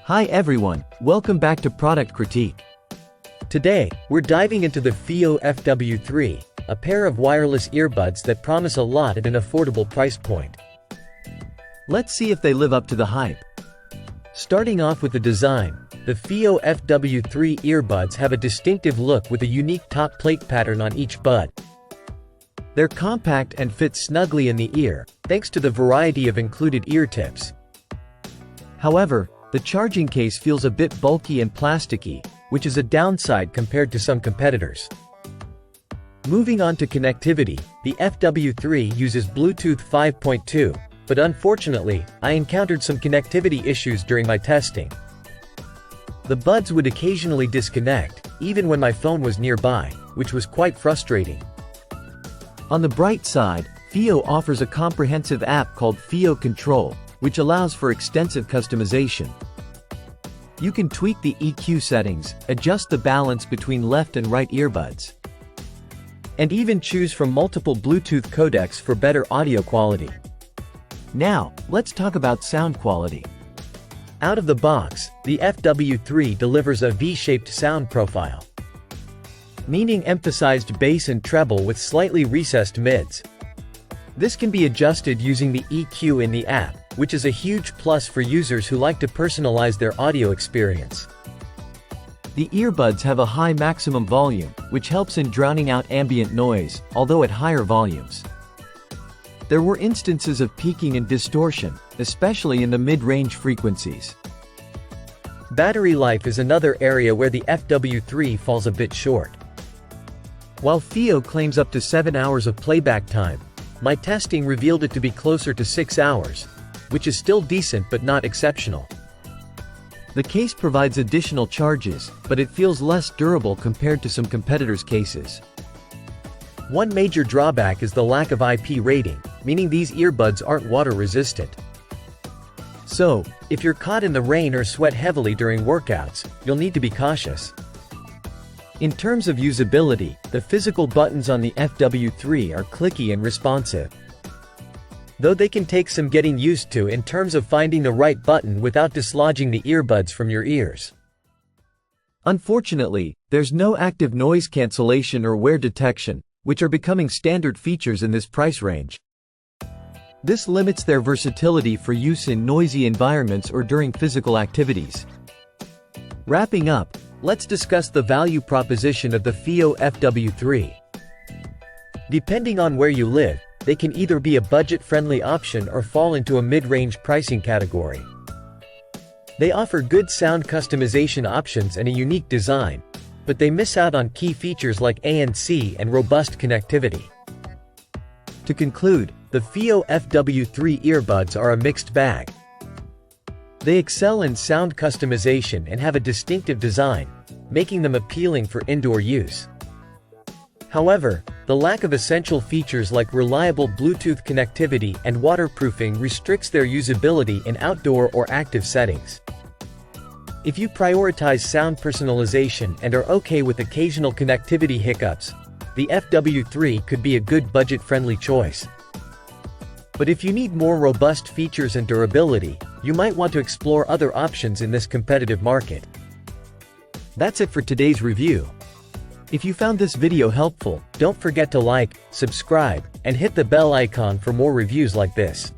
Hi everyone, welcome back to Product Critique. Today, we're diving into the Fiio FW3, a pair of wireless earbuds that promise a lot at an affordable price point. Let's see if they live up to the hype. Starting off with the design, the Fiio FW3 earbuds have a distinctive look with a unique top plate pattern on each bud. They're compact and fit snugly in the ear, thanks to the variety of included ear tips. However, the charging case feels a bit bulky and plasticky, which is a downside compared to some competitors. Moving on to connectivity, the FW3 uses Bluetooth 5.2, but unfortunately, I encountered some connectivity issues during my testing. The buds would occasionally disconnect, even when my phone was nearby, which was quite frustrating. On the bright side, Fiio offers a comprehensive app called Fiio Control, which allows for extensive customization. You can tweak the EQ settings, adjust the balance between left and right earbuds, and even choose from multiple Bluetooth codecs for better audio quality. Now, let's talk about sound quality. Out of the box, the FW3 delivers a V-shaped sound profile, meaning emphasized bass and treble with slightly recessed mids. This can be adjusted using the EQ in the app, which is a huge plus for users who like to personalize their audio experience. The earbuds have a high maximum volume, which helps in drowning out ambient noise, although at higher volumes. There were instances of peaking and distortion, especially in the mid-range frequencies. Battery life is another area where the FW3 falls a bit short. While Fiio claims up to 7 hours of playback time, my testing revealed it to be closer to 6 hours, which is still decent but not exceptional. The case provides additional charges, but it feels less durable compared to some competitors' cases. One major drawback is the lack of IP rating, meaning these earbuds aren't water resistant. So, if you're caught in the rain or sweat heavily during workouts, you'll need to be cautious. In terms of usability, the physical buttons on the FW3 are clicky and responsive, though they can take some getting used to in terms of finding the right button without dislodging the earbuds from your ears. Unfortunately, there's no active noise cancellation or wear detection, which are becoming standard features in this price range. This limits their versatility for use in noisy environments or during physical activities. Wrapping up, let's discuss the value proposition of the Fiio FW3. Depending on where you live, they can either be a budget-friendly option or fall into a mid-range pricing category. They offer good sound customization options and a unique design, but they miss out on key features like ANC and robust connectivity. To conclude, the Fiio FW3 earbuds are a mixed bag. They excel in sound customization and have a distinctive design, making them appealing for indoor use. However, the lack of essential features like reliable Bluetooth connectivity and waterproofing restricts their usability in outdoor or active settings. If you prioritize sound personalization and are okay with occasional connectivity hiccups, the FW3 could be a good budget-friendly choice. But if you need more robust features and durability, you might want to explore other options in this competitive market. That's it for today's review. If you found this video helpful, don't forget to like, subscribe, and hit the bell icon for more reviews like this.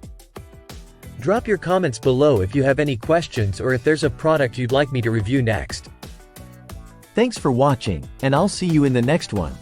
Drop your comments below if you have any questions or if there's a product you'd like me to review next. Thanks for watching, and I'll see you in the next one.